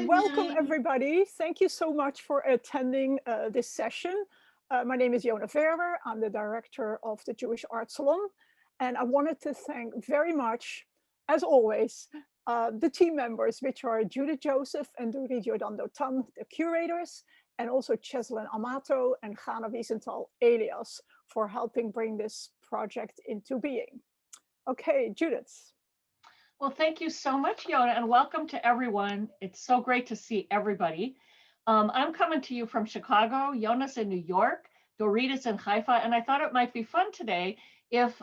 Welcome, everybody. Thank you so much for attending this session. My name is Yona Verwer. I'm the director of the Jewish Art Salon. And I wanted to thank very much, as always, the team members, which are Judith Joseph and Dorit Dotan, the curators, and also Cheselyn Amato and Chana Wiesenthal-Elias for helping bring this project into being. Okay, Judith. Well, thank you so much, Yona, and welcome to everyone. It's so great to see everybody. I'm coming to you from Chicago. Yona's in New York. Dorit is in Haifa. And I thought it might be fun today if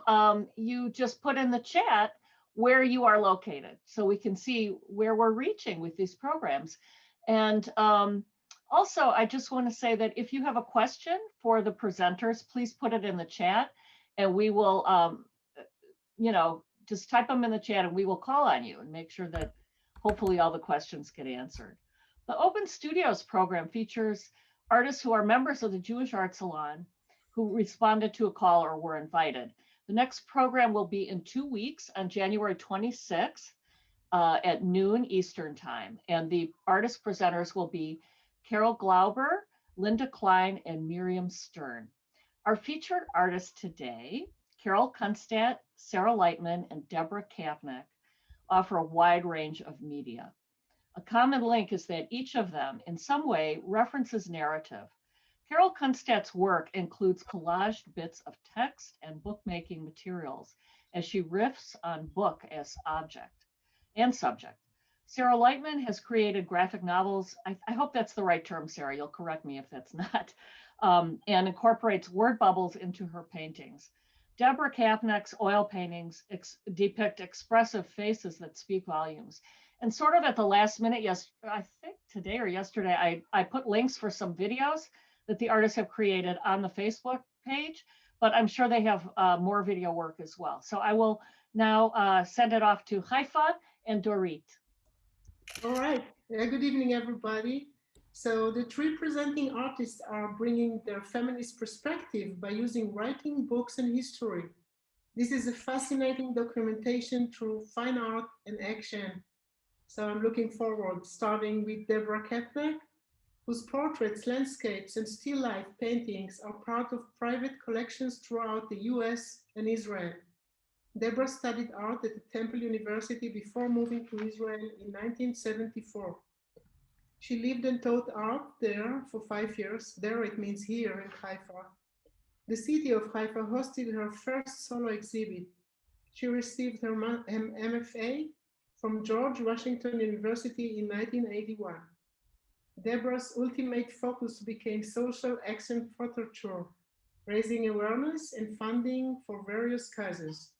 you just put in the chat where you are located so we can see where we're reaching with these programs. And also, I just want to say that if you have a question for the presenters, please put it in the chat and we will, just type them in the chat and we will call on you and make sure that hopefully all the questions get answered. The Open Studios program features artists who are members of the Jewish Art Salon who responded to a call or were invited. The next program will be in 2 weeks on January 26th at noon Eastern time. And the artist presenters will be Carol Glauber, Linda Klein, and Miriam Stern. Our featured artists today, CAROLE KUNSTADT, Sarah Lightman, and Debra Kapnek offer a wide range of media. A common link is that each of them, in some way, references narrative. CAROLE KUNSTADT's work includes collaged bits of text and bookmaking materials as she riffs on book as object and subject. Sarah Lightman has created graphic novels. I hope that's the right term, Sarah. You'll correct me if that's not. And incorporates word bubbles into her paintings. Deborah Kapnek's oil paintings depict expressive faces that speak volumes. And sort of at the last minute, I think today or yesterday, I put links for some videos that the artists have created on the Facebook page, but I'm sure they have more video work as well. So I will now send it off to Haifa and Dorit. All right. Good evening, everybody. So the three presenting artists are bringing their feminist perspective by using writing, books, and history. This is a fascinating documentation through fine art and action. So I'm looking forward, starting with Deborah Kapnek, whose portraits, landscapes, and still life paintings are part of private collections throughout the US and Israel. Deborah studied art at the Temple University before moving to Israel in 1974. She lived and taught art there for 5 years. There it means here in Haifa. The city of Haifa hosted her first solo exhibit. She received her MFA from George Washington University in 1981. Deborah's ultimate focus became social action portraiture, raising awareness and funding for various causes.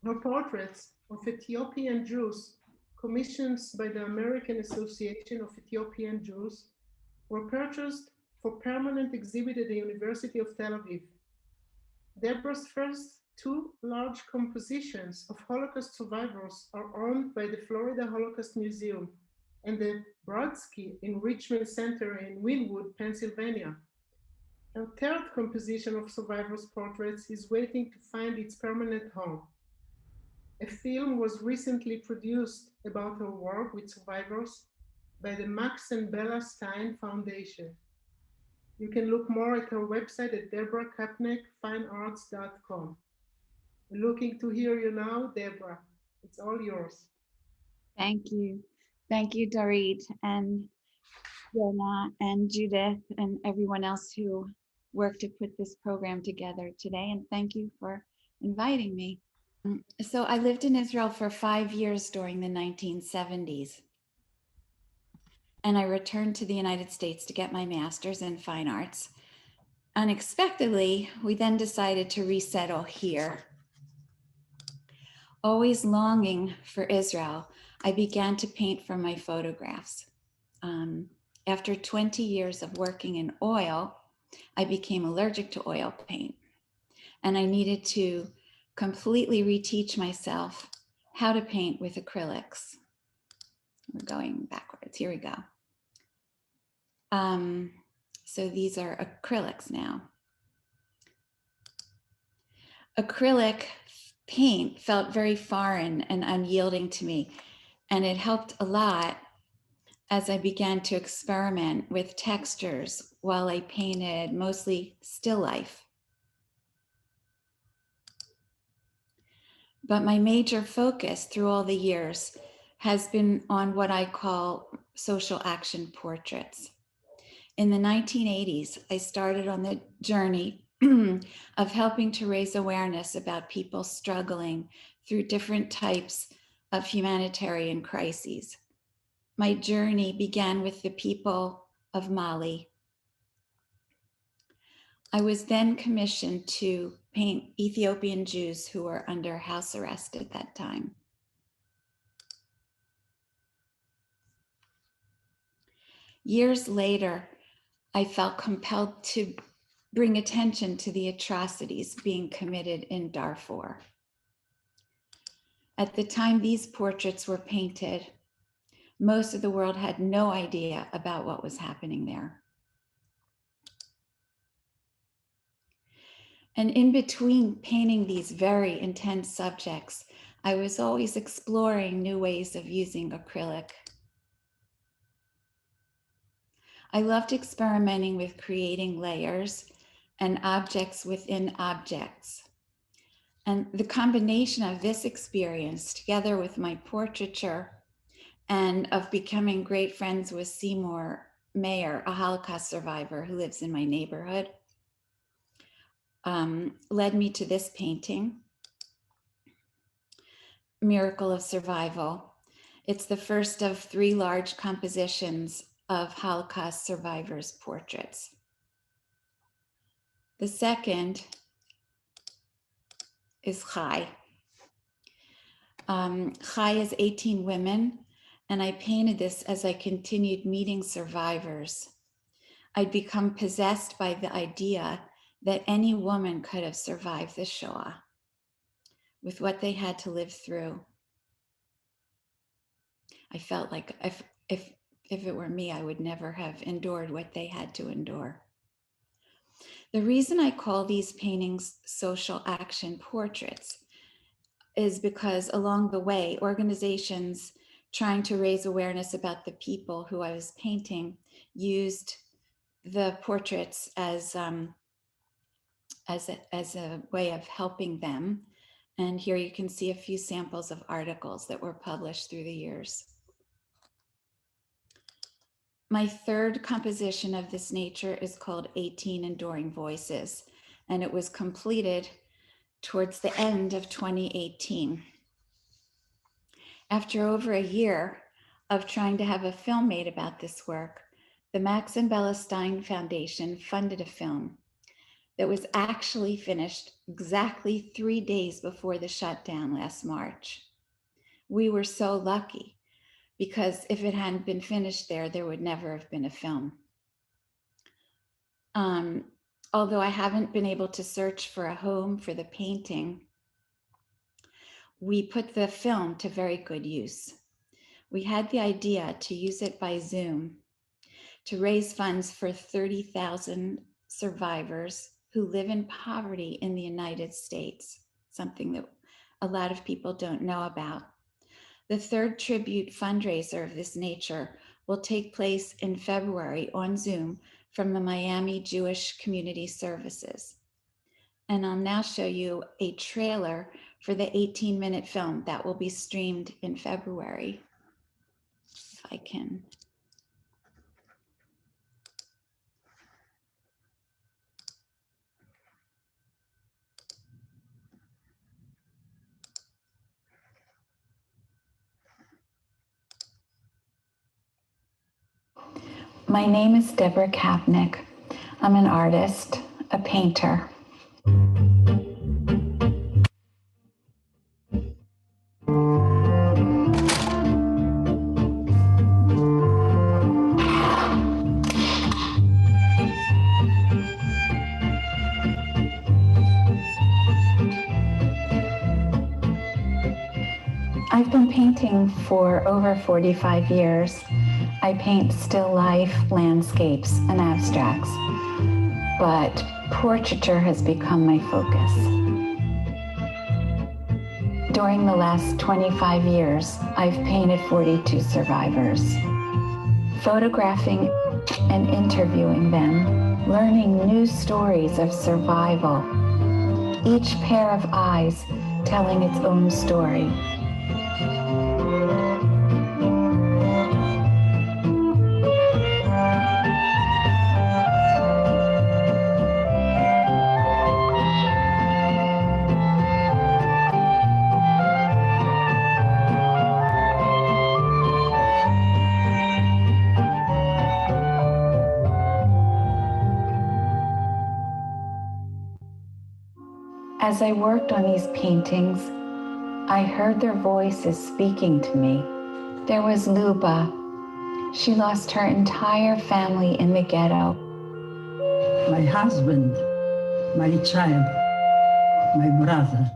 Her portraits of Ethiopian Jews, commissioned by the American Association of Ethiopian Jews, were purchased for permanent exhibit at the University of Tel Aviv. Deborah's first 2 large compositions of Holocaust survivors are owned by the Florida Holocaust Museum and the Brodsky Enrichment Center in Wynwood, Pennsylvania. Her third composition of survivors' portraits is waiting to find its permanent home. A film was recently produced about her work with survivors by the Max and Bella Stein Foundation. You can look more at her website at deborahkapnekfinearts.com. Looking to hear you now, Deborah. It's all yours. Thank you. Thank you, Dorit and Yona and Judith and everyone else who worked to put this program together today. And thank you for inviting me. So I lived in Israel for 5 years during the 1970s. And I returned to the United States to get my master's in fine arts. Unexpectedly, we then decided to resettle here. Always longing for Israel, I began to paint from my photographs. After 20 years of working in oil, I became allergic to oil paint. And I needed to completely reteach myself how to paint with acrylics. We're going backwards, here we go. So these are acrylics now. Acrylic paint felt very foreign and unyielding to me, and it helped a lot as I began to experiment with textures while I painted mostly still life. But my major focus through all the years has been on what I call social action portraits. In the 1980s, I started on the journey of helping to raise awareness about people struggling through different types of humanitarian crises. My journey began with the people of Mali. I was then commissioned to paint Ethiopian Jews who were under house arrest at that time. Years later, I felt compelled to bring attention to the atrocities being committed in Darfur. At the time these portraits were painted, most of the world had no idea about what was happening there. And in between painting these very intense subjects, I was always exploring new ways of using acrylic. I loved experimenting with creating layers and objects within objects. And the combination of this experience, together with my portraiture and of becoming great friends with Seymour Mayer, a Holocaust survivor who lives in my neighborhood, led me to this painting, Miracle of Survival. It's the first of 3 large compositions of Holocaust survivors' portraits. The second is Chai. Chai is 18 women, and I painted this as I continued meeting survivors. I'd become possessed by the idea that any woman could have survived the Shoah with what they had to live through. I felt like if it were me, I would never have endured what they had to endure. The reason I call these paintings social action portraits is because along the way, organizations trying to raise awareness about the people who I was painting used the portraits as a way of helping them. And here you can see a few samples of articles that were published through the years. My third composition of this nature is called 18 Enduring Voices, and it was completed towards the end of 2018. After over a year of trying to have a film made about this work, the Max and Bella Stein Foundation funded a film that was actually finished exactly 3 days before the shutdown last March. We were so lucky, because if it hadn't been finished there would never have been a film. Although I haven't been able to search for a home for the painting, we put the film to very good use. We had the idea to use it by Zoom to raise funds for 30,000 survivors who live in poverty in the United States, something that a lot of people don't know about. The third tribute fundraiser of this nature will take place in February on Zoom from the Miami Jewish Community Services. And I'll now show you a trailer for the 18-minute film that will be streamed in February. If I can. My name is Deborah Kapnek. I'm an artist, a painter. I've been painting for over 45 years. I paint still life, landscapes, and abstracts, but portraiture has become my focus. During the last 25 years, I've painted 42 survivors. photographing and interviewing them, learning new stories of survival, each pair of eyes telling its own story. As I worked on these paintings, I heard their voices speaking to me. There was Luba. She lost her entire family in the ghetto. My husband, my child, my brother.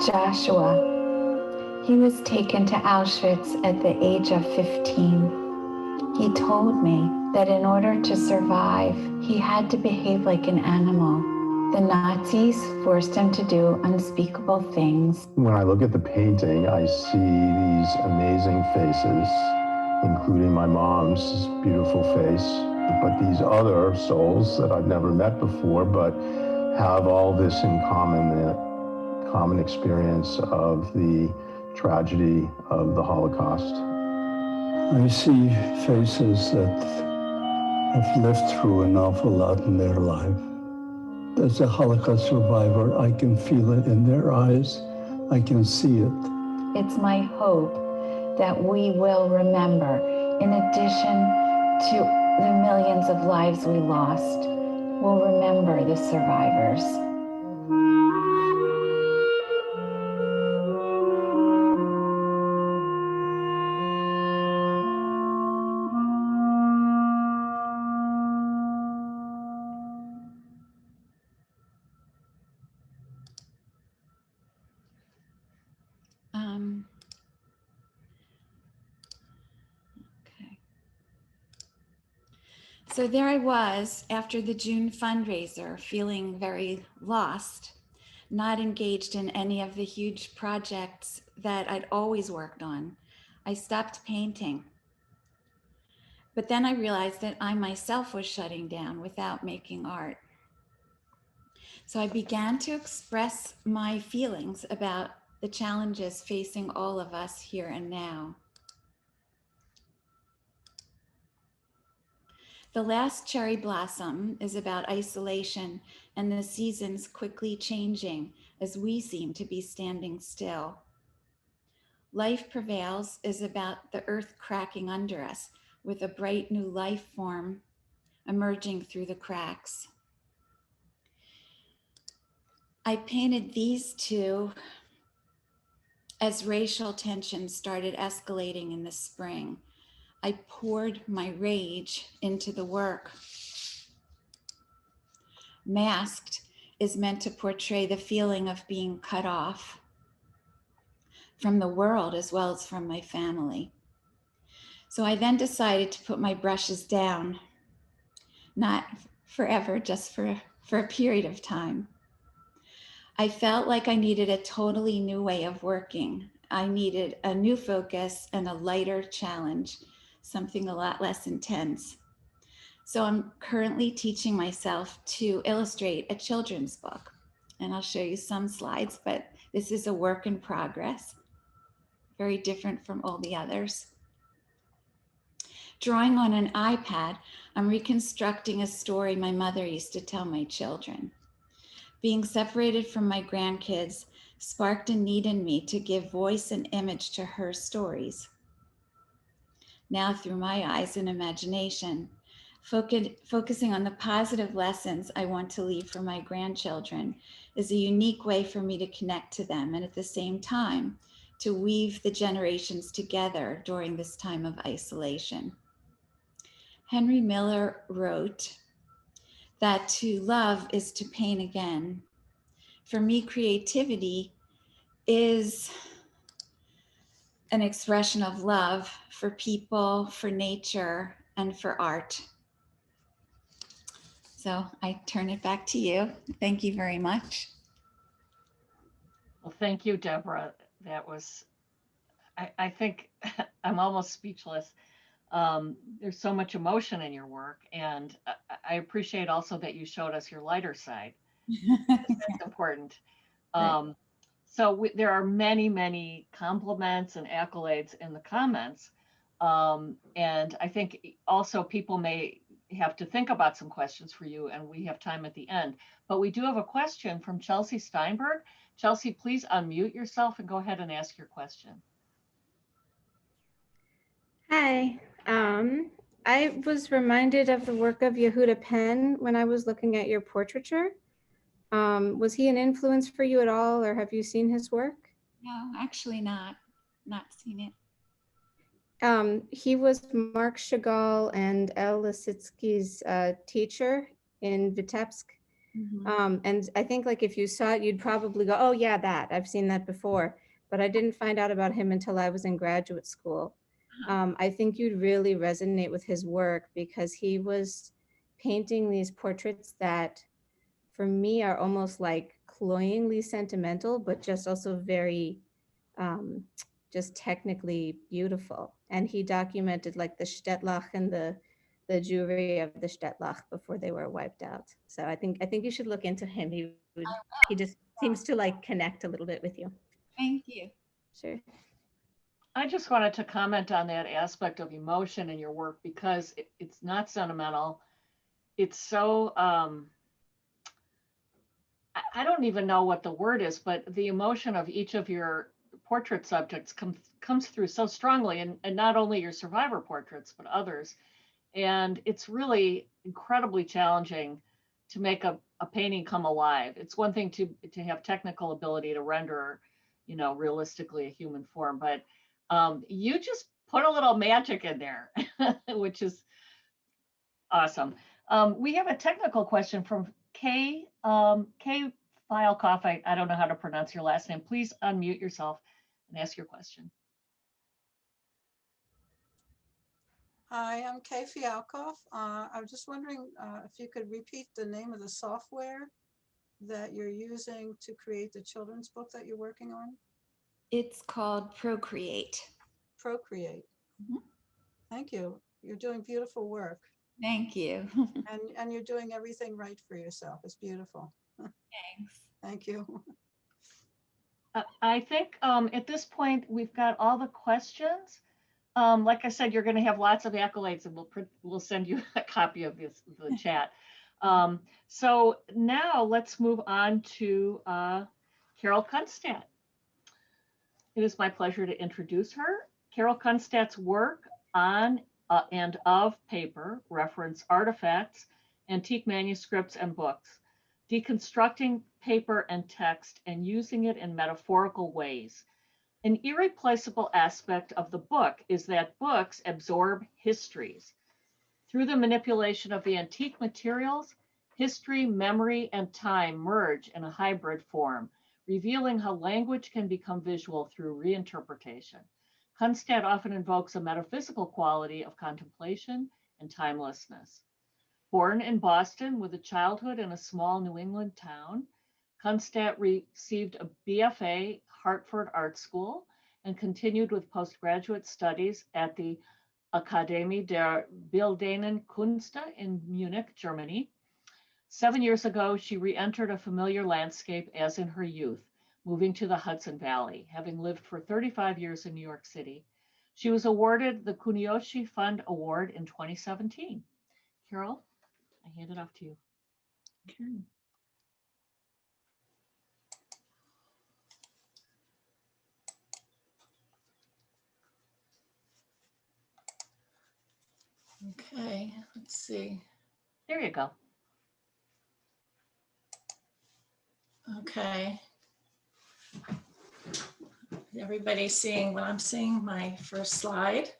Joshua. He was taken to Auschwitz at the age of 15. He told me that in order to survive, he had to behave like an animal. The Nazis forced him to do unspeakable things. When I look at the painting, I see these amazing faces, including my mom's beautiful face, but these other souls that I've never met before, but have all this in common, the common experience of the tragedy of the Holocaust. I see faces that have lived through an awful lot in their life. As a Holocaust survivor, I can feel it in their eyes. I can see it. It's my hope that we will remember, in addition to the millions of lives we lost, we'll remember the survivors. Okay. So there I was after the June fundraiser, feeling very lost, not engaged in any of the huge projects that I'd always worked on. I stopped painting. But then I realized that I myself was shutting down without making art. So I began to express my feelings about the challenges facing all of us here and now. The last cherry blossom is about isolation and the seasons quickly changing as we seem to be standing still. Life Prevails is about the earth cracking under us with a bright new life form emerging through the cracks. I painted these two as racial tensions started escalating in the spring. I poured my rage into the work. Masked is meant to portray the feeling of being cut off from the world as well as from my family. So I then decided to put my brushes down, not forever, just for a period of time. I felt like I needed a totally new way of working. I needed a new focus and a lighter challenge, something a lot less intense. So I'm currently teaching myself to illustrate a children's book. And I'll show you some slides, but this is a work in progress, very different from all the others. Drawing on an iPad, I'm reconstructing a story my mother used to tell my children. Being separated from my grandkids sparked a need in me to give voice and image to her stories. Now through my eyes and imagination, focusing on the positive lessons I want to leave for my grandchildren is a unique way for me to connect to them and at the same time to weave the generations together during this time of isolation. Henry Miller wrote that to love is to paint again. For me, creativity is an expression of love for people, for nature, and for art. So I turn it back to you. Thank you very much. Well, thank you, Deborah. That was, I think I'm almost speechless. There's so much emotion in your work, and I appreciate also that you showed us your lighter side. That's important. So there are many, many compliments and accolades in the comments. And I think also people may have to think about some questions for you, and we have time at the end. But we do have a question from Chelsea Steinberg. Chelsea, please unmute yourself and go ahead and ask your question. Hi. I was reminded of the work of Yehuda Penn when I was looking at your portraiture. Was he an influence for you at all, or have you seen his work? No, actually not seen it. He was Marc Chagall and El Lissitzky's teacher in Vitebsk. And I think like if you saw it, you'd probably go, oh yeah, I've seen that before. But I didn't find out about him until I was in graduate school. I think you'd really resonate with his work because he was painting these portraits that for me are almost like cloyingly sentimental, but just also very just technically beautiful. And he documented like the Stettlach and the Jewry of the Stettlach before they were wiped out. So I think you should look into him. He just seems to like connect a little bit with you. Thank you. Sure. I just wanted to comment on that aspect of emotion in your work because it's not sentimental. It's so, I don't even know what the word is, but the emotion of each of your portrait subjects comes through so strongly, and not only your survivor portraits, but others. And it's really incredibly challenging to make a painting come alive. It's one thing to have technical ability to render, realistically a human form, but you just put a little magic in there, which is awesome. We have a technical question from Kay Filekoff. I don't know how to pronounce your last name. Please unmute yourself and ask your question. Hi, I'm Kay Fialkoff. I was just wondering if you could repeat the name of the software that you're using to create the children's book that you're working on. It's called Procreate. Procreate. Thank you. You're doing beautiful work. Thank you. and you're doing everything right for yourself. It's beautiful. Thanks. Thank you. I think at this point, we've got all the questions. Like I said, you're going to have lots of accolades, and we'll send you a copy of the chat. So now let's move on to Carole Kunstadt. It is my pleasure to introduce her. Carole Kunstadt's work on and of paper reference artifacts, antique manuscripts, and books, deconstructing paper and text and using it in metaphorical ways. An irreplaceable aspect of the book is that books absorb histories. Through the manipulation of the antique materials, history, memory, and time merge in a hybrid form, revealing how language can become visual through reinterpretation. Kunstadt often invokes a metaphysical quality of contemplation and timelessness. Born in Boston with a childhood in a small New England town, Kunstadt received a BFA Hartford Art School and continued with postgraduate studies at the Akademie der Bildenden Künste in Munich, Germany. 7 years ago, she re-entered a familiar landscape as in her youth, moving to the Hudson Valley, having lived for 35 years in New York City. She was awarded the Kuniyoshi Fund Award in 2017. Carole, I hand it off to you. Okay. Okay, let's see. There you go. Okay. Everybody seeing what I'm seeing? My first slide?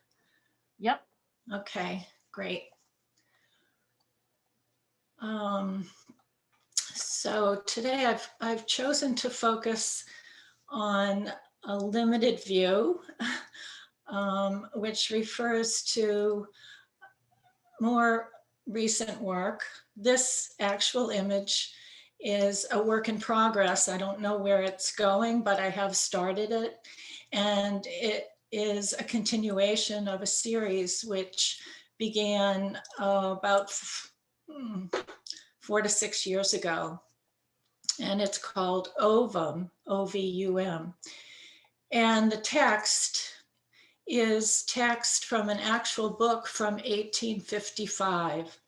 Yep. Okay, great. So today I've chosen to focus on a limited view, which refers to more recent work. This actual image is a work in progress. I don't know where it's going, but I have started it. And it is a continuation of a series which began about 4 to 6 years ago. And it's called Ovum, O-V-U-M. And the text is text from an actual book from 1855,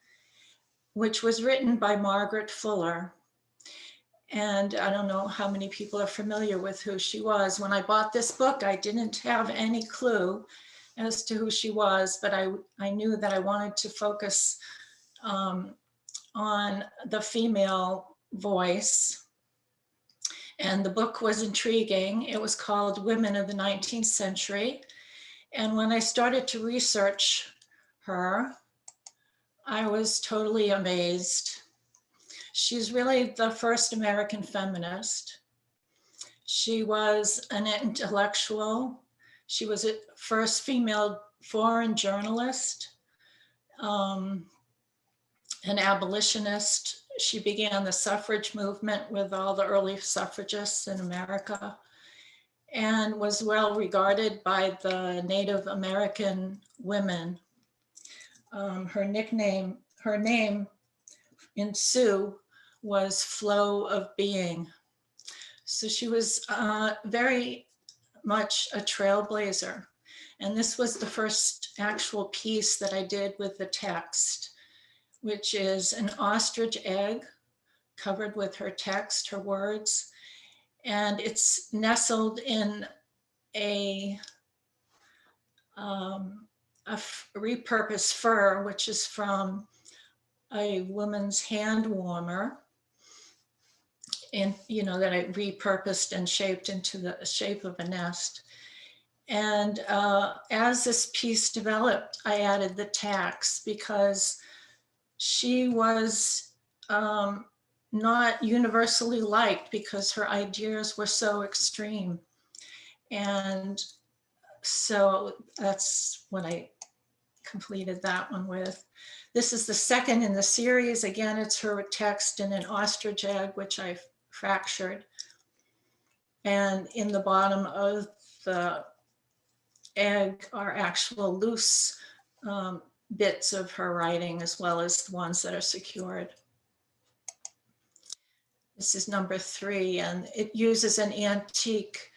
which was written by Margaret Fuller. And I don't know how many people are familiar with who she was. When I bought this book, I didn't have any clue as to who she was, but I knew that I wanted to focus on the female voice. And the book was intriguing. It was called Women of the 19th Century. And when I started to research her, I was totally amazed. She's really the first American feminist. She was an intellectual. She was a first female foreign journalist, an abolitionist. She began the suffrage movement with all the early suffragists in America, and was well regarded by the Native American women. Her name in Sioux was Flow of Being. So she was very much a trailblazer. And this was the first actual piece that I did with the text, which is an ostrich egg covered with her text, her words. And it's nestled in a repurposed fur, which is from a woman's hand warmer, and that I repurposed and shaped into the shape of a nest. And as this piece developed, I added the tax because she was not universally liked because her ideas were so extreme. And so that's what I completed that one with. This is the second in the series. Again, it's her text in an ostrich egg, which I fractured. And in the bottom of the egg are actual loose bits of her writing, as well as the ones that are secured. This is number 3, and it uses an antique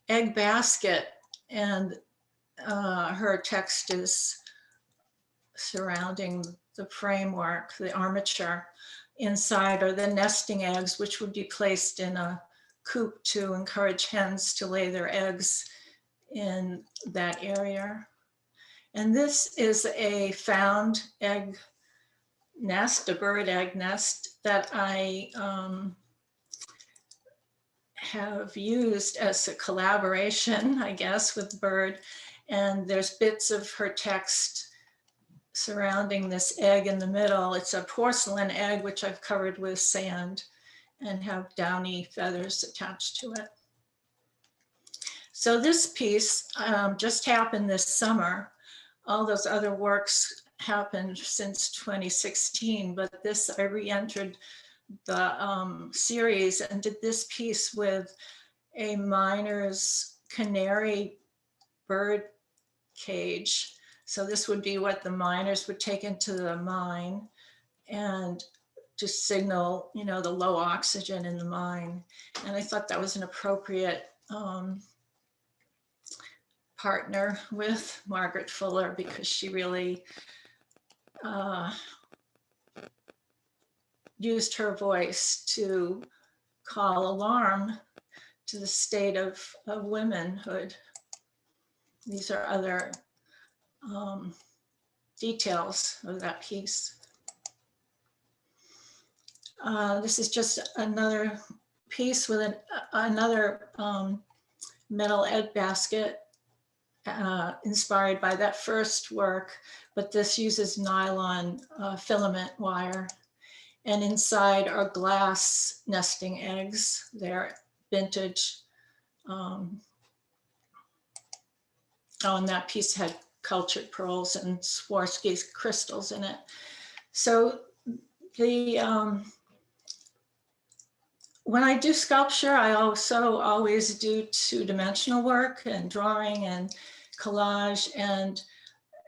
egg basket, and her text is surrounding the framework, the armature. Inside are the nesting eggs, which would be placed in a coop to encourage hens to lay their eggs in that area. And this is a found egg nest, a bird egg nest that I have used as a collaboration, I guess, with the bird. And there's bits of her text surrounding this egg in the middle. It's a porcelain egg, which I've covered with sand and have downy feathers attached to it. So this piece just happened this summer. All those other works happened since 2016, but this, I re-entered the series and did this piece with a miner's canary bird cage. So this would be what the miners would take into the mine and to signal, the low oxygen in the mine. And I thought that was an appropriate partner with Margaret Fuller, because she really used her voice to call alarm to the state of womanhood. These are other details of that piece. This is just another piece with another metal egg basket inspired by that first work, but this uses nylon filament wire. And inside are glass nesting eggs. They're vintage. Oh, and that piece had cultured pearls and Swarovski crystals in it. So the when I do sculpture, I also always do 2-dimensional work and drawing and collage, and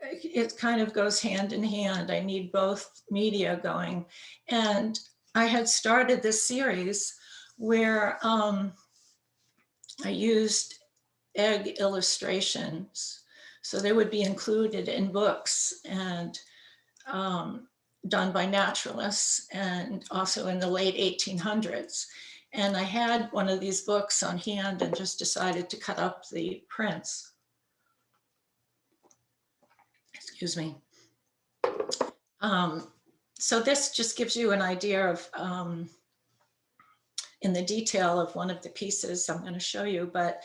it kind of goes hand in hand. I need both media going. And I had started this series where I used egg illustrations. So they would be included in books and done by naturalists, and also in the late 1800s. And I had one of these books on hand and just decided to cut up the prints. Excuse me. So this just gives you an idea of, in the detail of one of the pieces I'm going to show you, but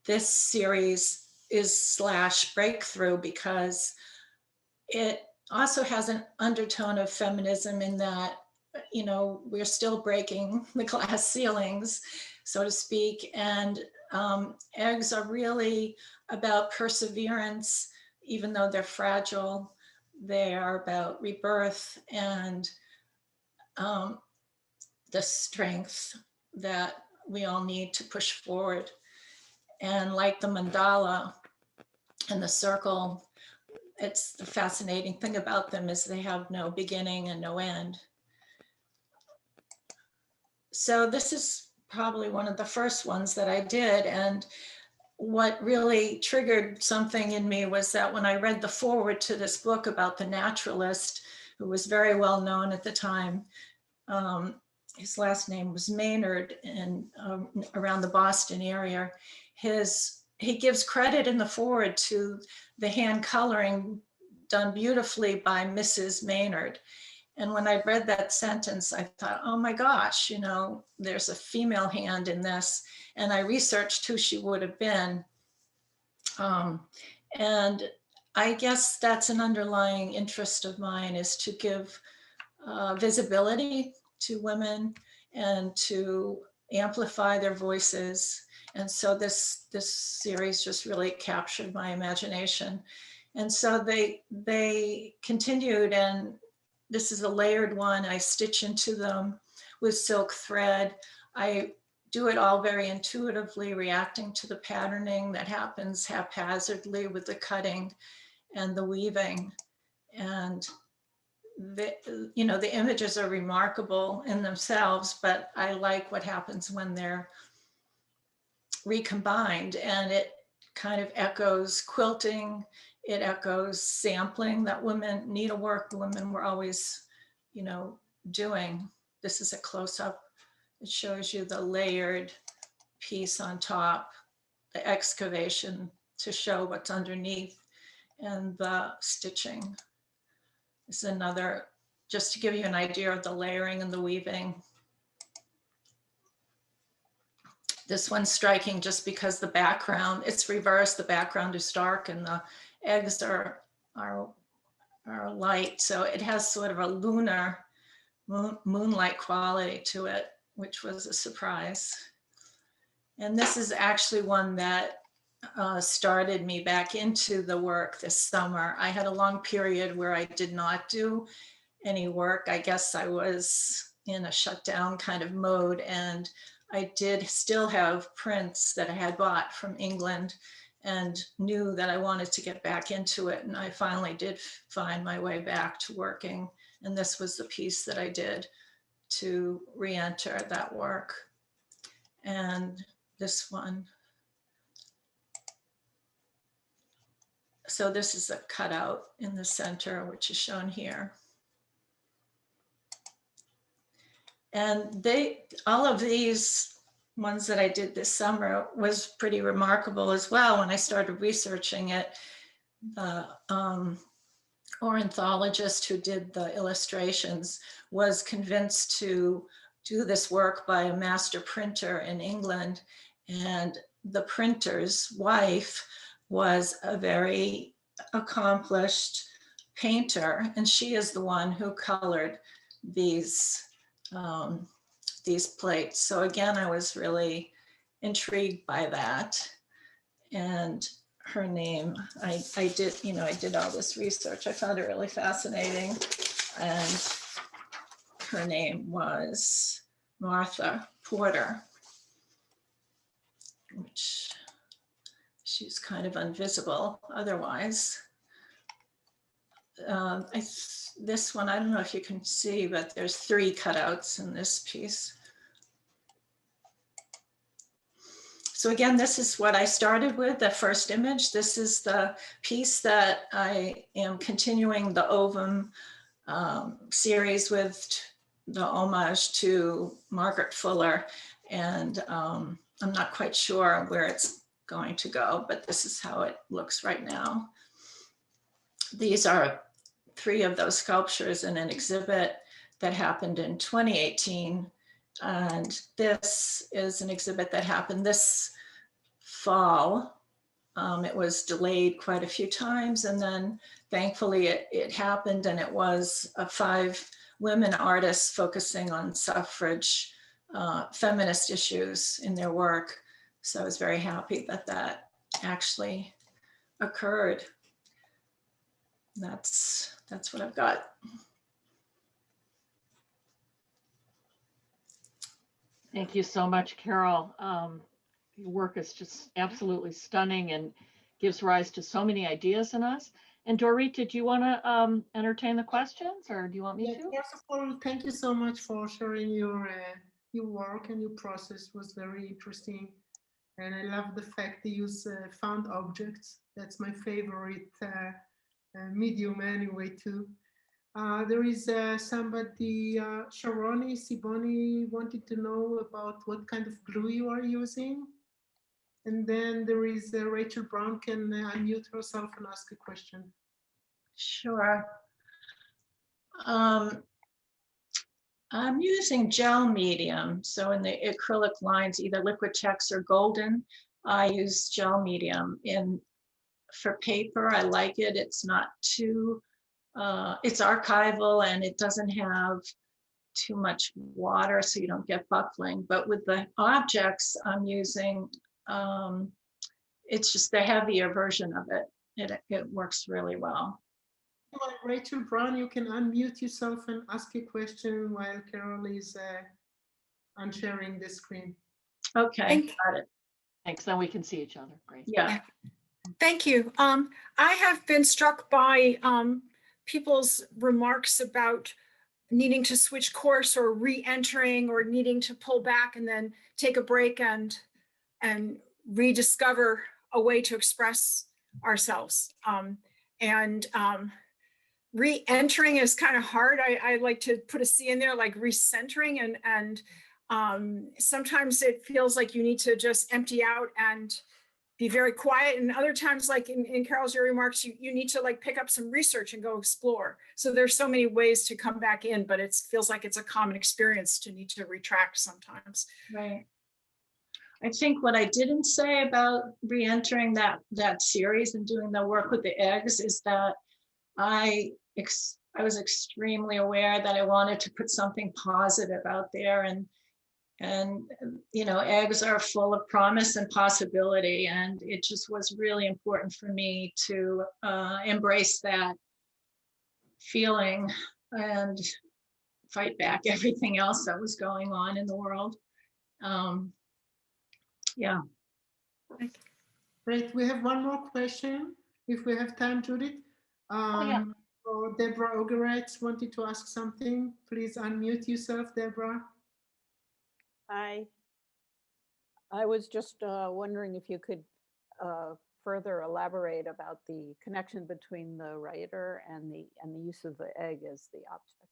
this series is / breakthrough because it also has an undertone of feminism in that, you know, we're still breaking the glass ceilings, so to speak. And eggs are really about perseverance, even though they're fragile. They are about rebirth and the strength that we all need to push forward. And like the mandala and the circle, it's the fascinating thing about them is they have no beginning and no end. So this is probably one of the first ones that I did. And what really triggered something in me was that when I read the foreword to this book about the naturalist, who was very well known at the time, his last name was Maynard, and around the Boston area, he gives credit in the foreword to the hand coloring done beautifully by Mrs. Maynard. And when I read that sentence, I thought, oh my gosh, you know, there's a female hand in this. And I researched who she would have been. And I guess that's an underlying interest of mine, is to give visibility to women and to amplify their voices. And so this series just really captured my imagination. And so they continued, and this is a layered one. I stitch into them with silk thread. I do it all very intuitively, reacting to the patterning that happens haphazardly with the cutting and the weaving. And the images are remarkable in themselves, but I like what happens when they're recombined, and it kind of echoes quilting. It echoes sampling that needlework women were always, doing. This is a close-up. It shows you the layered piece on top, the excavation to show what's underneath, and the stitching. This is another, just to give you an idea of the layering and the weaving. This one's striking just because the background, it's reversed. The background is dark and the eggs are light. So it has sort of a lunar moonlight quality to it, which was a surprise. And this is actually one that started me back into the work this summer. I had a long period where I did not do any work. I guess I was in a shutdown kind of mode, and I did still have prints that I had bought from England and knew that I wanted to get back into it. And I finally did find my way back to working. And this was the piece that I did to re-enter that work. And this one. So this is a cutout in the center, which is shown here. And all of these ones that I did this summer was pretty remarkable as well. When I started researching it, the ornithologist who did the illustrations was convinced to do this work by a master printer in England. And the printer's wife was a very accomplished painter, and she is the one who colored these plates. So again, I was really intrigued by that. And her name, I did all this research. I found it really fascinating. And her name was Martha Porter, which she's kind of invisible otherwise. This one, I don't know if you can see, but there's 3 cutouts in this piece. So again, this is what I started with, the first image. This is the piece that I am continuing the Ovum series with, the homage to Margaret Fuller. And I'm not quite sure where it's going to go, but this is how it looks right now. These are 3 of those sculptures in an exhibit that happened in 2018. And this is an exhibit that happened this fall. It was delayed quite a few times, and then thankfully it happened, and it was 5 women artists focusing on suffrage, feminist issues in their work. So I was very happy that that actually occurred. That's what I've got. Thank you so much, Carol. Your work is just absolutely stunning and gives rise to so many ideas in us. And Dorit, did you want to entertain the questions, or do you want me to? First of all, thank you so much for sharing your work, and your process was very interesting. And I love the fact you use found objects. That's my favorite medium anyway too. There is somebody, Sharoni Siboni, wanted to know about what kind of glue you are using. And then there is Rachel Brown, can unmute herself and ask a question. Sure. I'm using gel medium. So in the acrylic lines, either Liquitex or Golden, I use gel medium. For paper, I like it. It's not too, it's archival and it doesn't have too much water, so you don't get buckling. But with the objects I'm using, it's just the heavier version of it. It works really well. Rachel Brown, you can unmute yourself and ask a question while Carol is unsharing the screen. Okay, got it. Thanks, then we can see each other. Great. Yeah. Thank you. I have been struck by people's remarks about needing to switch course or re-entering or needing to pull back and then take a break and rediscover a way to express ourselves. Re-entering is kind of hard. I like to put a C in there, like recentering, and sometimes it feels like you need to just empty out and be very quiet, and other times, like in Carol's remarks, you need to like pick up some research and go explore. So there's so many ways to come back in, but it feels like it's a common experience to need to retract sometimes. Right. I think what I didn't say about re-entering that series and doing the work with the eggs is that I was extremely aware that I wanted to put something positive out there, and you know, eggs are full of promise and possibility, and it just was really important for me to embrace that feeling and fight back everything else that was going on in the world. Yeah. Great. We have one more question, if we have time, Judith. Yeah. So Deborah Ogeretz wanted to ask something. Please unmute yourself, Deborah. Hi. I was just wondering if you could further elaborate about the connection between the writer and the use of the egg as the object.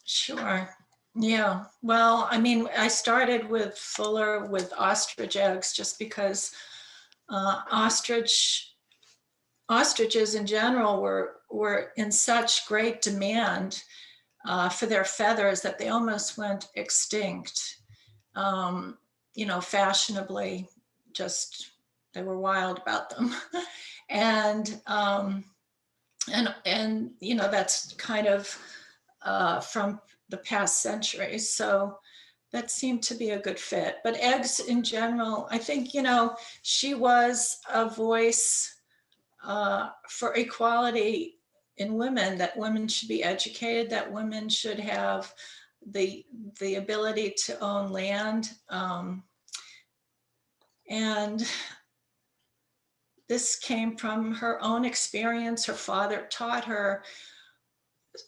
Sure. Yeah. Well, I mean, I started with Fuller with ostrich eggs just because ostriches in general were in such great demand for their feathers that they almost went extinct. You know, fashionably, just they were wild about them. and you know, that's kind of from the past centuries. So that seemed to be a good fit. But eggs in general, I think, you know, she was a voice for equality in women, that women should be educated, that women should have the ability to own land. And this came from her own experience. Her father taught her.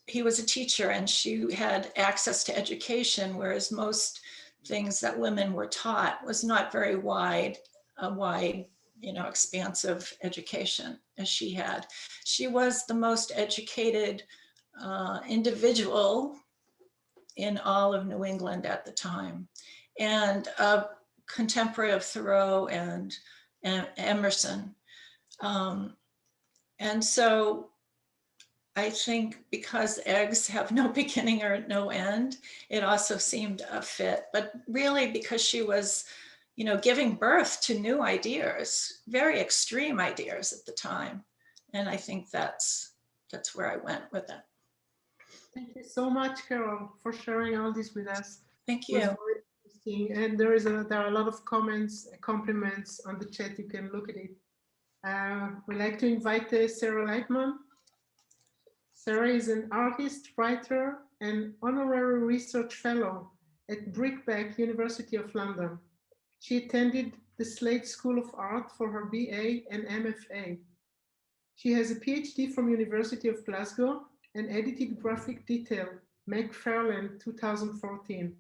He was a teacher and she had access to education, whereas most things that women were taught was not very wide, expansive education as she had. She was the most educated individual in all of New England at the time, and a contemporary of Thoreau and Emerson. And so I think because eggs have no beginning or no end, it also seemed a fit, but really because she was, giving birth to new ideas, very extreme ideas at the time. And I think that's where I went with it. Thank you so much, Carol, for sharing all this with us. Thank It was you. very interesting. And there are a lot of comments, compliments on the chat. You can look at it. We'd like to invite Sarah Lightman. Sarah is an artist, writer, and honorary research fellow at Brickbat, University of London. She attended the Slade School of Art for her BA and MFA. She has a PhD from University of Glasgow and edited graphic detail, McFarlane 2014,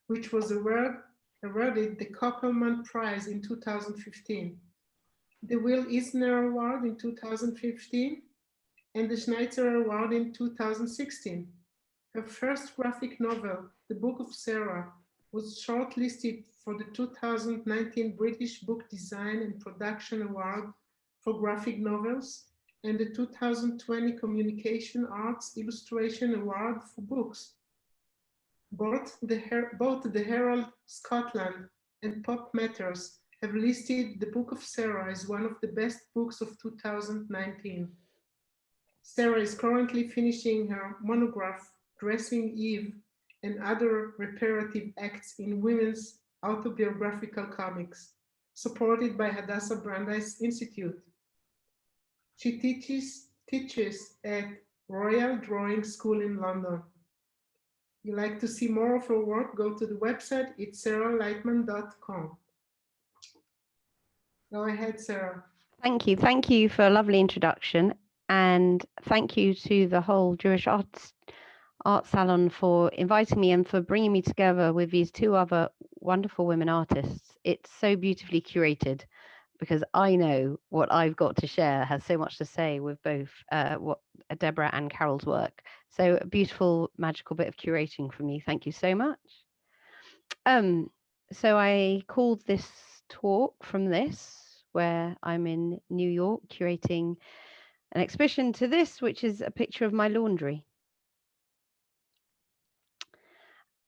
which was awarded the Koppelman Prize in 2015, the Will Eisner Award in 2015, and the Schneitzer Award in 2016. Her first graphic novel, The Book of Sarah, was shortlisted for the 2019 British Book Design and Production Award for Graphic Novels and the 2020 Communication Arts Illustration Award for Books. Both the Herald Scotland and Pop Matters have listed The Book of Sarah as one of the best books of 2019. Sarah is currently finishing her monograph, Dressing Eve and Other Reparative Acts in Women's Autobiographical Comics, supported by Hadassah Brandeis Institute. She teaches at Royal Drawing School in London. If you'd like to see more of her work, go to the website, it's sarahlightman.com. Go ahead, Sarah. Thank you. Thank you for a lovely introduction. And thank you to the whole Jewish Art Salon for inviting me and for bringing me together with these two other wonderful women artists. It's so beautifully curated because I know what I've got to share has so much to say with both what Deborah and Carol's work. So a beautiful, magical bit of curating from you. Thank you so much. So I called this talk from this, where I'm in New York curating an exhibition to this, which is a picture of my laundry.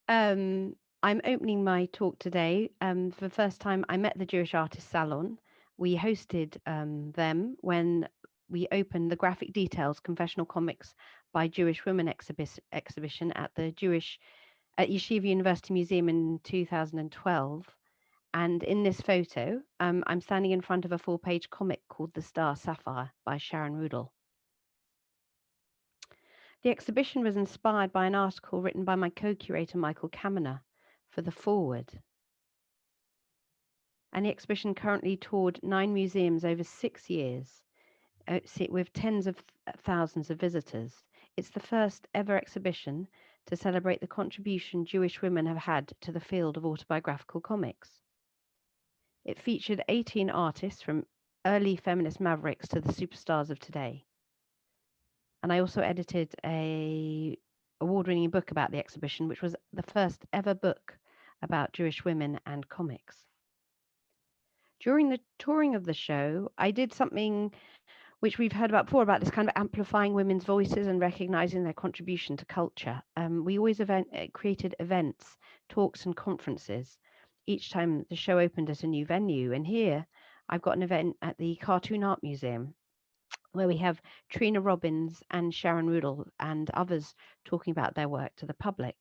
I'm opening my talk today. For the first time, I met the Jewish Artist Salon. We hosted them when we opened the Graphic Details Confessional Comics by Jewish Women exhibition at Yeshiva University Museum in 2012. And in this photo, I'm standing in front of a full-page comic called The Star Sapphire by Sharon Rudel. The exhibition was inspired by an article written by my co-curator, Michael Kaminer, for the foreword. And the exhibition currently toured 9 museums over 6 years, with tens of thousands of visitors. It's the first ever exhibition to celebrate the contribution Jewish women have had to the field of autobiographical comics. It featured 18 artists from early feminist mavericks to the superstars of today. And I also edited an award-winning book about the exhibition, which was the first ever book about Jewish women and comics. During the touring of the show, I did something which we've heard about before, about this kind of amplifying women's voices and recognizing their contribution to culture. We always created events, talks and conferences each time the show opened at a new venue. And here I've got an event at the Cartoon Art Museum, where we have Trina Robbins and Sharon Rudel and others talking about their work to the public.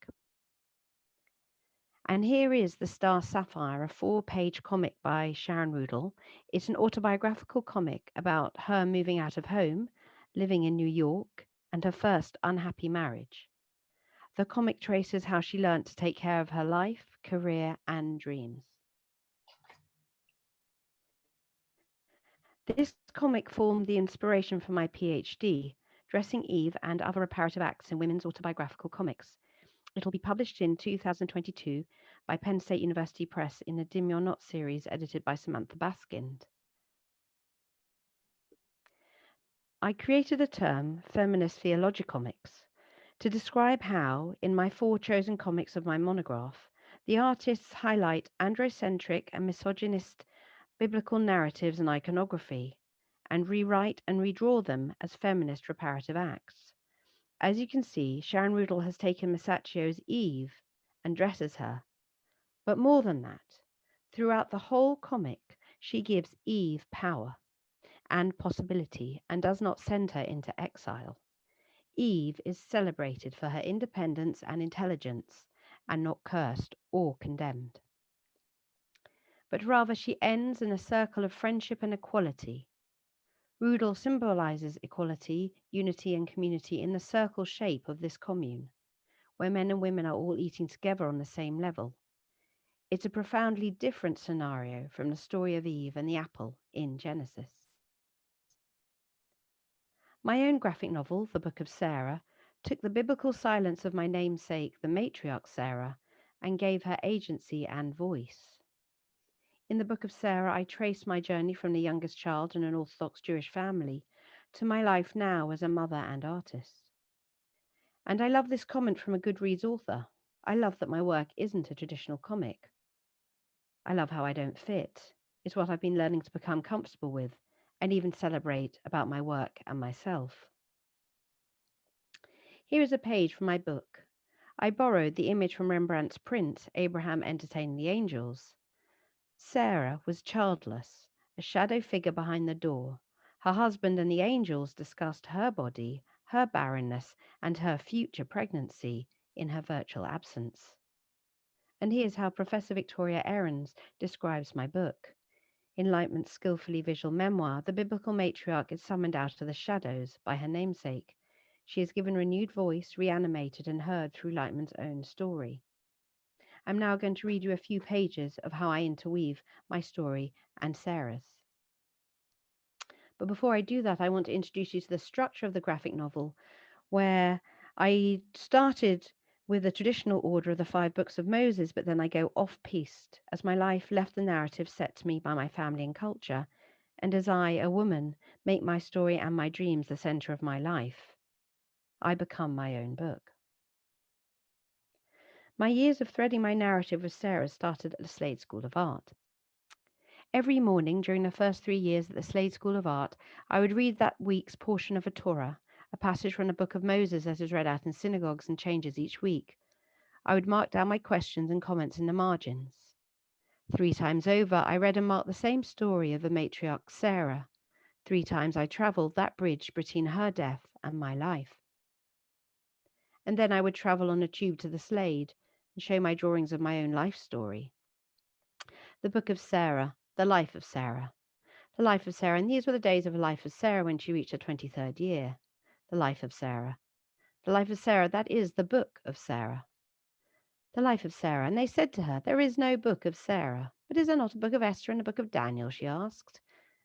And here is The Star Sapphire, a 4-page comic by Sharon Rudel. It's an autobiographical comic about her moving out of home, living in New York, and her first unhappy marriage. The comic traces how she learned to take care of her life, career, and dreams. This comic formed the inspiration for my PhD, Dressing Eve and Other Reparative Acts in Women's Autobiographical Comics. It'll be published in 2022 by Penn State University Press in a Dim You're Not series edited by Samantha Baskind. I created the term feminist theologicomics to describe how, in my 4 chosen comics of my monograph, the artists highlight androcentric and misogynist biblical narratives and iconography, and rewrite and redraw them as feminist reparative acts. As you can see, Sharon Rudel has taken Masaccio's Eve and dresses her. But more than that, throughout the whole comic, she gives Eve power and possibility and does not send her into exile. Eve is celebrated for her independence and intelligence and not cursed or condemned. But rather she ends in a circle of friendship and equality. Rudel symbolizes equality, unity, and community in the circle shape of this commune, where men and women are all eating together on the same level. It's a profoundly different scenario from the story of Eve and the apple in Genesis. My own graphic novel, The Book of Sarah, took the biblical silence of my namesake, the matriarch Sarah, and gave her agency and voice. In the Book of Sarah, I trace my journey from the youngest child in an Orthodox Jewish family to my life now as a mother and artist. And I love this comment from a Goodreads author. I love that my work isn't a traditional comic. I love how I don't fit. It's what I've been learning to become comfortable with and even celebrate about my work and myself. Here is a page from my book. I borrowed the image from Rembrandt's print, Abraham Entertaining the Angels. Sarah was childless, a shadow figure behind the door. Her husband and the angels discussed her body, her barrenness, and her future pregnancy in her virtual absence. And here's how Professor Victoria Ahrens describes my book. In Lightman's skillfully visual memoir, the biblical matriarch is summoned out of the shadows by her namesake. She is given renewed voice, reanimated and heard through Lightman's own story. I'm now going to read you a few pages of how I interweave my story and Sarah's. But before I do that, I want to introduce you to the structure of the graphic novel, where I started with the traditional order of the 5 books of Moses, but then I go off-piste as my life left the narrative set to me by my family and culture, and as I, a woman, make my story and my dreams the center of my life. I become my own book. My years of threading my narrative with Sarah started at the Slade School of Art. Every morning during the first 3 years at the Slade School of Art, I would read that week's portion of a Torah, a passage from the book of Moses that is read out in synagogues and changes each week. I would mark down my questions and comments in the margins. 3 times over, I read and marked the same story of the matriarch Sarah. 3 times I traveled that bridge between her death and my life. And then I would travel on a tube to the Slade and show my drawings of my own life story. The Book of Sarah, the life of Sarah. The life of Sarah, and these were the days of the life of Sarah when she reached her 23rd year. The life of Sarah. The life of Sarah, that is the book of Sarah. The life of Sarah, and they said to her, there is no book of Sarah. But is there not a book of Esther and a book of Daniel, she asked.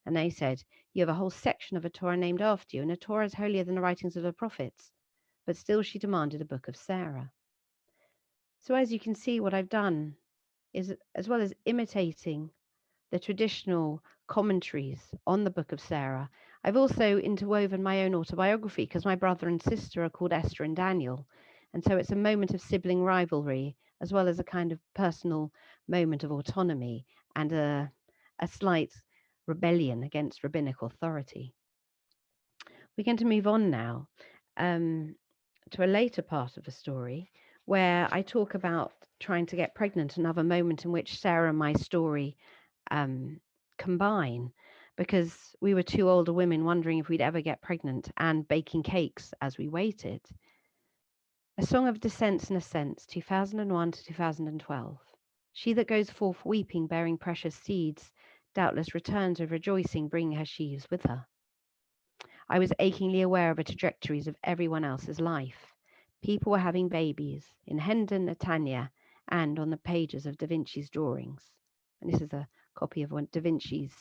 And they said, you have a whole section of a Torah named after you, and a Torah is holier than the writings of the prophets. But still she demanded a book of Sarah. So as you can see, what I've done is, as well as imitating the traditional commentaries on the Book of Sarah, I've also interwoven my own autobiography because my brother and sister are called Esther and Daniel. And so it's a moment of sibling rivalry, as well as a kind of personal moment of autonomy and a slight rebellion against rabbinic authority. We're going to move on now to a later part of the story where I talk about trying to get pregnant, another moment in which Sarah and my story combine, because we were 2 older women wondering if we'd ever get pregnant and baking cakes as we waited. A Song of Descents and Ascents, 2001 to 2012. She that goes forth weeping, bearing precious seeds, doubtless returns with rejoicing, bringing her sheaves with her. I was achingly aware of the trajectories of everyone else's life. People were having babies in Hendon, Netanya, and on the pages of Da Vinci's drawings. And this is a copy of one Da Vinci's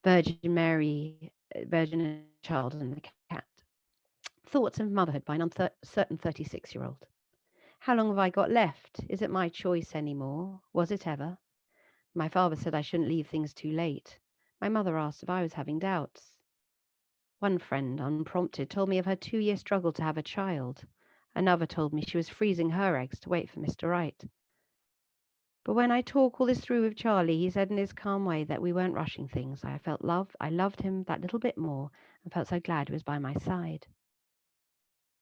Virgin Mary, Virgin and Child and the Cat. Thoughts of Motherhood by an uncertain 36-year-old. How long have I got left? Is it my choice anymore? Was it ever? My father said I shouldn't leave things too late. My mother asked if I was having doubts. One friend, unprompted, told me of her 2-year struggle to have a child. Another told me she was freezing her eggs to wait for Mr. Right. But when I talk all this through with Charlie, he said in his calm way that we weren't rushing things. I felt loved. I loved him that little bit more and felt so glad he was by my side.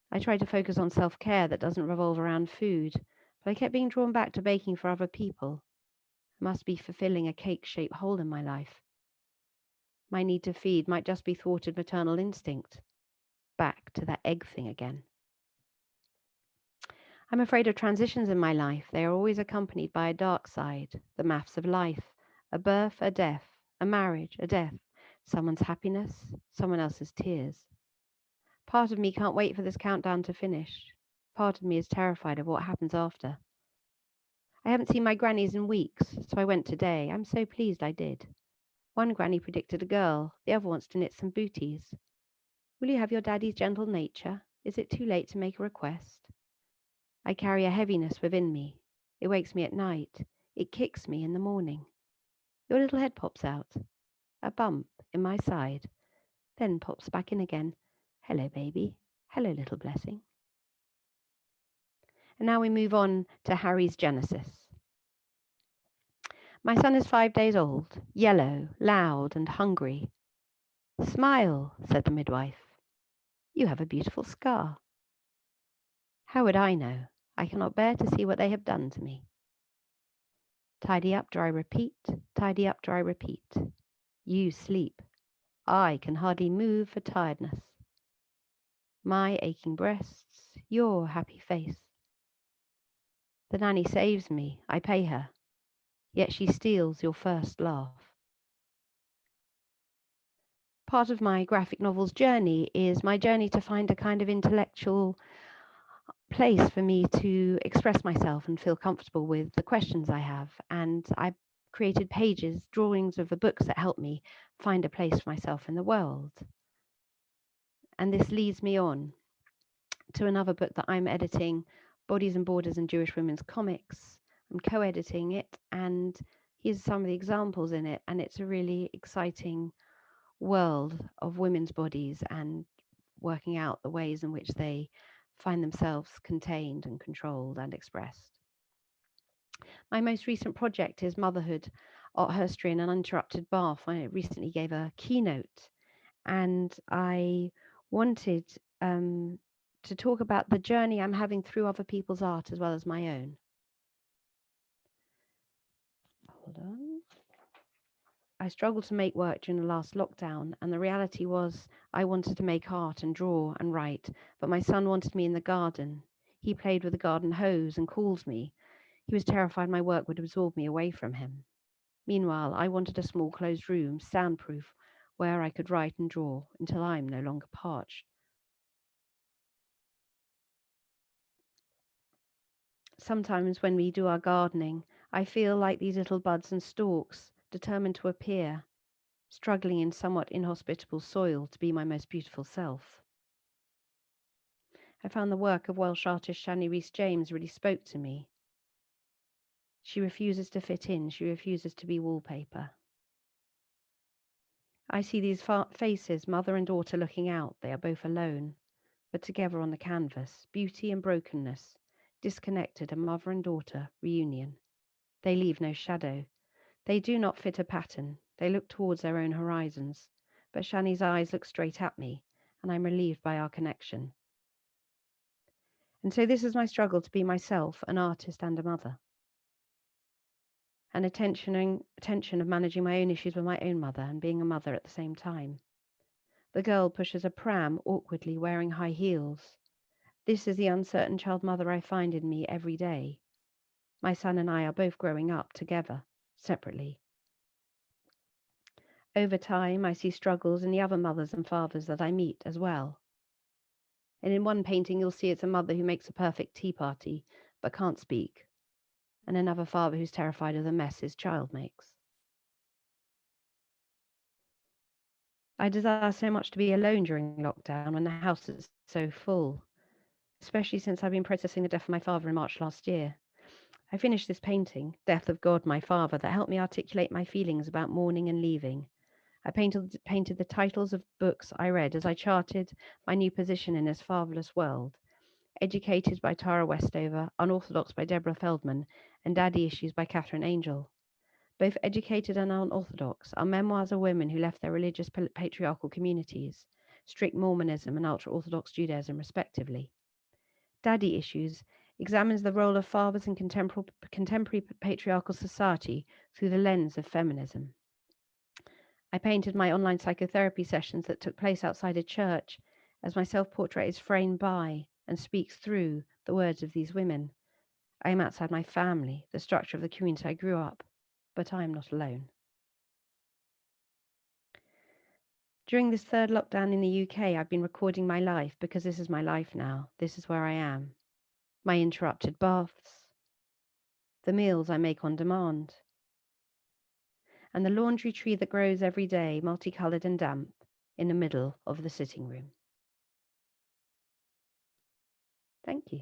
I tried to focus on self-care that doesn't revolve around food, but I kept being drawn back to baking for other people. I must be fulfilling a cake-shaped hole in my life. My need to feed might just be thwarted maternal instinct. Back to that egg thing again. I'm afraid of transitions in my life. They are always accompanied by a dark side, the maths of life, a birth, a death, a marriage, a death, someone's happiness, someone else's tears. Part of me can't wait for this countdown to finish. Part of me is terrified of what happens after. I haven't seen my grannies in weeks, so I went today. I'm so pleased I did. One granny predicted a girl, the other wants to knit some booties. Will you have your daddy's gentle nature? Is it too late to make a request? I carry a heaviness within me. It wakes me at night. It kicks me in the morning. Your little head pops out. A bump in my side. Then pops back in again. Hello, baby. Hello, little blessing. And now we move on to Harry's Genesis. My son is 5 days old, yellow, loud, and hungry. Smile, said the midwife. You have a beautiful scar. How would I know? I cannot bear to see what they have done to me. Tidy up, dry, repeat. Tidy up, dry, repeat. You sleep. I can hardly move for tiredness. My aching breasts, your happy face. The nanny saves me, I pay her. Yet she steals your first laugh. Part of my graphic novel's journey is my journey to find a kind of intellectual place for me to express myself and feel comfortable with the questions I have. And I created pages, drawings of the books that help me find a place for myself in the world. And this leads me on to another book that I'm editing, Bodies and Borders and Jewish Women's Comics. I'm co-editing it, and here's some of the examples in it. And it's a really exciting world of women's bodies and working out the ways in which they find themselves contained and controlled and expressed. My most recent project is Motherhood, Art History and an Uninterrupted Bath. I recently gave a keynote, and I wanted to talk about the journey I'm having through other people's art as well as my own. Hold on. I struggled to make work during the last lockdown, and the reality was I wanted to make art and draw and write, but my son wanted me in the garden. He played with the garden hose and called me. He was terrified my work would absorb me away from him. Meanwhile, I wanted a small closed room, soundproof, where I could write and draw until I'm no longer parched. Sometimes when we do our gardening, I feel like these little buds and stalks, determined to appear, struggling in somewhat inhospitable soil to be my most beautiful self. I found the work of Welsh artist Shani Rhys-James really spoke to me. She refuses to fit in, she refuses to be wallpaper. I see these faces, mother and daughter looking out. They are both alone, but together on the canvas, beauty and brokenness, disconnected, a mother and daughter reunion. They leave no shadow. They do not fit a pattern. They look towards their own horizons, but Shani's eyes look straight at me, and I'm relieved by our connection. And so this is my struggle to be myself, an artist and a mother. And a tension of managing my own issues with my own mother and being a mother at the same time. The girl pushes a pram awkwardly wearing high heels. This is the uncertain child mother I find in me every day. My son and I are both growing up together, separately. Over time, I see struggles in the other mothers and fathers that I meet as well. And in one painting, you'll see it's a mother who makes a perfect tea party, but can't speak, and another father who's terrified of the mess his child makes. I desire so much to be alone during lockdown when the house is so full, especially since I've been processing the death of my father in March last year. I finished this painting, Death of God, My Father, that helped me articulate my feelings about mourning and leaving. I painted the titles of books I read as I charted my new position in this fatherless world. Educated by Tara Westover, Unorthodox by Deborah Feldman, and Daddy Issues by Catherine Angel. Both Educated and Unorthodox are memoirs of women who left their religious patriarchal communities, strict Mormonism and ultra-Orthodox Judaism respectively. Daddy Issues examines the role of fathers in contemporary patriarchal society through the lens of feminism. I painted my online psychotherapy sessions that took place outside a church as my self-portrait is framed by and speaks through the words of these women. I am outside my family, the structure of the community I grew up, but I am not alone. During this third lockdown in the UK, I've been recording my life because this is my life now. This is where I am. My interrupted baths, the meals I make on demand, and the laundry tree that grows every day, multicolored and damp, in the middle of the sitting room. Thank you.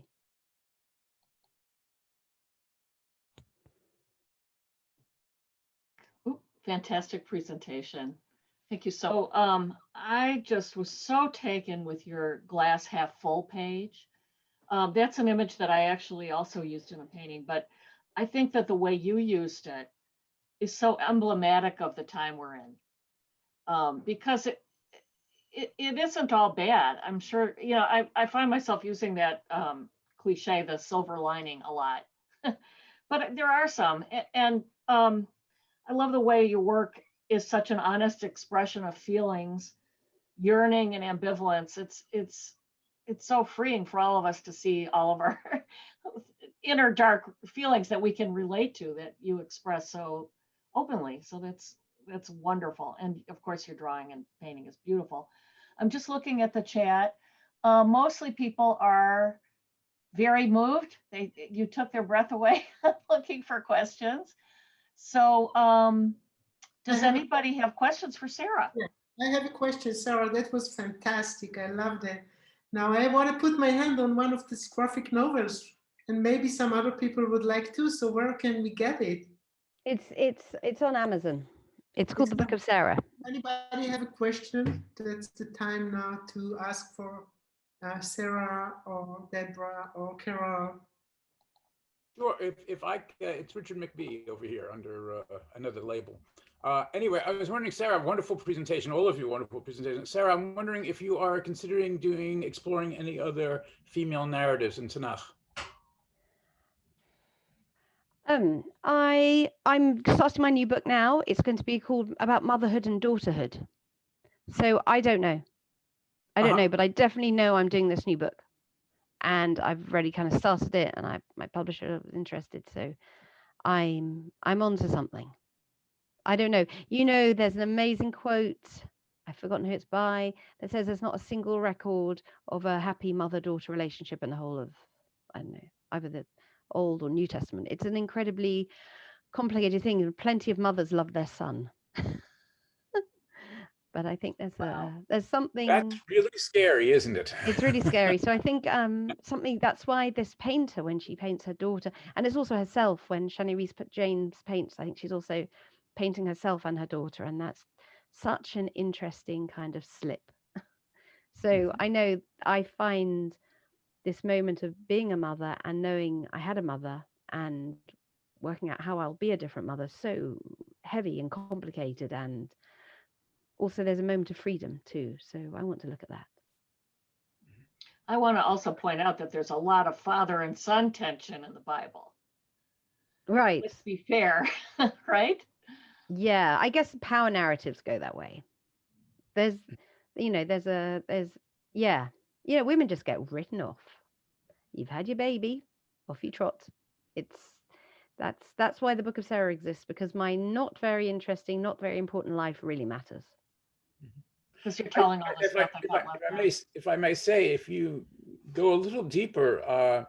Ooh, fantastic presentation. Thank you. So I just was so taken with your glass half full page. That's an image that I actually also used in a painting, but I think that the way you used it is so emblematic of the time we're in, because it isn't all bad. I'm sure, you know, I find myself using that cliche, the silver lining, a lot, but there are some, and I love the way your work is such an honest expression of feelings, yearning and ambivalence. It's so freeing for all of us to see all of our inner dark feelings that we can relate to, that you express so openly. So that's wonderful. And of course, your drawing and painting is beautiful. I'm just looking at the chat. Mostly people are very moved. You took their breath away looking for questions. So does anybody have questions for Sarah? Yeah, I have a question, Sarah. That was fantastic. I loved it. Now I want to put my hand on one of these graphic novels, and maybe some other people would like to. So where can we get it? It's on Amazon. It's called The Book of Sarah. Anybody have a question? That's the time now to ask for Sarah or Deborah or Carol. Sure. If I, it's Richard McBee over here under another label. Anyway, I was wondering, Sarah, wonderful presentation, all of you wonderful presentation. Sarah, I'm wondering if you are considering exploring any other female narratives in Tanakh. I'm starting my new book now. It's going to be called about motherhood and daughterhood. So I don't know. I don't know, but I definitely know I'm doing this new book. And I've already kind of started it, and my publisher was interested. So I'm onto something. I don't know. You know, there's an amazing quote, I've forgotten who it's by, that says there's not a single record of a happy mother-daughter relationship in the whole of, I don't know, either the Old or New Testament. It's an incredibly complicated thing. Plenty of mothers love their son. But I think there's something. That's really scary, isn't it? It's really scary. So I think something, that's why this painter, when she paints her daughter, and it's also herself, when Shani Reese James paints, I think she's also painting herself and her daughter, and that's such an interesting kind of slip. So I know I find this moment of being a mother and knowing I had a mother and working out how I'll be a different mother so heavy and complicated, and also there's a moment of freedom too. So I want to look at that. I want to also point out that there's a lot of father and son tension in the Bible. Right. Let's be fair, right? Yeah, I guess power narratives go that way. There's women just get written off. You've had your baby, off you trot. That's why the Book of Sarah exists, because my not very interesting, not very important life really matters. Because you're telling all this stuff. If I may say, if you go a little deeper,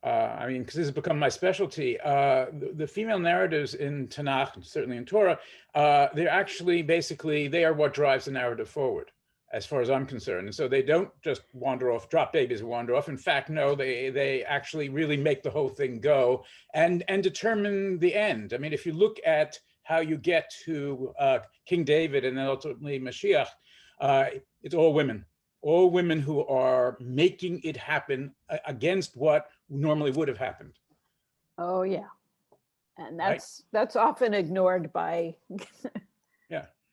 I mean, because this has become my specialty. The female narratives in Tanakh, and certainly in Torah, they're actually basically, they are what drives the narrative forward, as far as I'm concerned. And so they don't just wander off, drop babies and wander off. In fact, no, they actually really make the whole thing go and determine the end. I mean, if you look at how you get to King David and then ultimately Mashiach, it's all women who are making it happen against what normally would have happened. Oh yeah, and that's often ignored by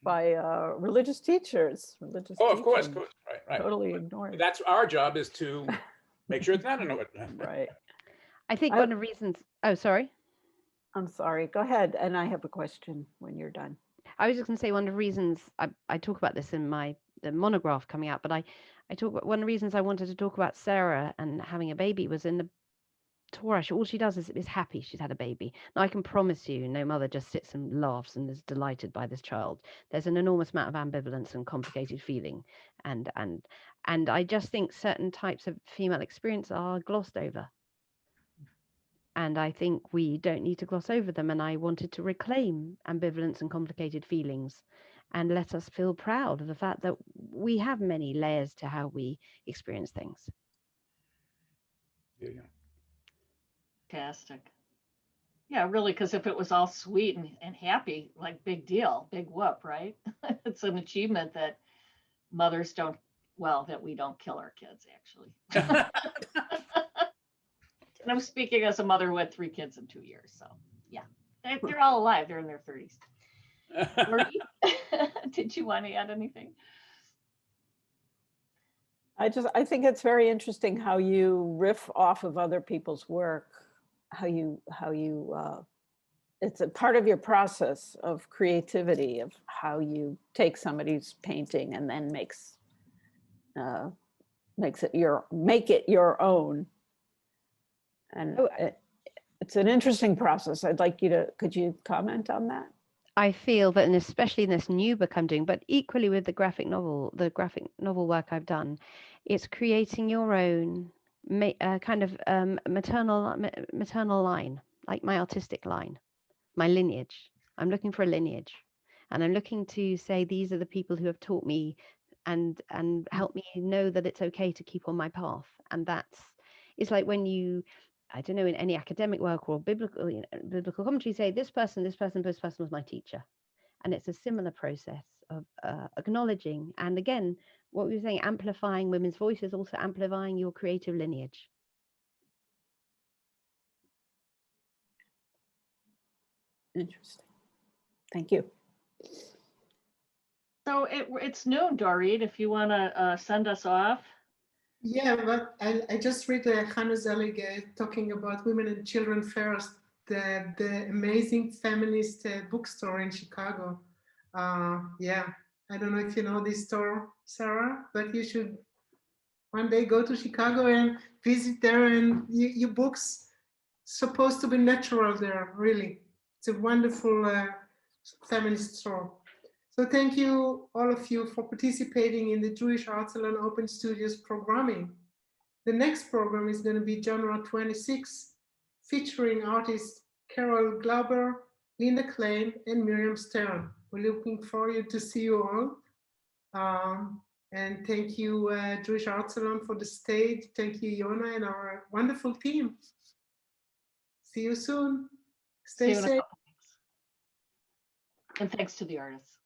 by religious teachers. Of course, right. Totally ignored. That's our job, is to make sure it's not ignored. Right. I think one of the reasons. Oh, sorry. I'm sorry. Go ahead, and I have a question when you're done. I was just going to say one of the reasons I talk about this in the monograph coming out, but I talk about one of the reasons I wanted to talk about Sarah and having a baby was in the Torah. All she does is happy she's had a baby. Now I can promise you, no mother just sits and laughs and is delighted by this child. There's an enormous amount of ambivalence and complicated feeling, and I just think certain types of female experience are glossed over. And I think we don't need to gloss over them. And I wanted to reclaim ambivalence and complicated feelings and let us feel proud of the fact that we have many layers to how we experience things. Yeah. Fantastic. Yeah, really, because if it was all sweet and happy, like big deal, big whoop, right? It's an achievement that mothers don't, well, that we don't kill our kids, actually. And I'm speaking as a mother with 3 kids in 2 years. So yeah, they're all alive. They're in their 30s. Did you want to add anything? I think it's very interesting how you riff off of other people's work, how you it's a part of your process of creativity, of how you take somebody's painting and then make it your own. And it's an interesting process. I'd like you to, could you comment on that? I feel that, and especially in this new book I'm doing, but equally with the graphic novel work I've done, it's creating your own kind of maternal line, like my artistic line, my lineage. I'm looking for a lineage, and I'm looking to say these are the people who have taught me and helped me know that it's okay to keep on my path. And it's like when you, I don't know, in any academic work or biblical commentary, say this person was my teacher. And it's a similar process of acknowledging, and again, what we were saying, amplifying women's voices, also amplifying your creative lineage. Interesting. Thank you. So it's noon, Dorit, if you want to send us off. Yeah, but I just read Chana Zelig talking about women and children first, the amazing feminist bookstore in Chicago. Yeah, I don't know if you know this store, Sarah, but you should one day go to Chicago and visit there, and your books supposed to be natural there, really. It's a wonderful feminist store. So thank you, all of you, for participating in the Jewish Art Salon Open Studios programming. The next program is going to be January 26, featuring artists Carol Glauber, Linda Klein, and Miriam Stern. We're looking forward to see you all. And thank you, Jewish Art Salon, for the stage. Thank you, Yona, and our wonderful team. See you soon. Stay safe. And thanks to the artists.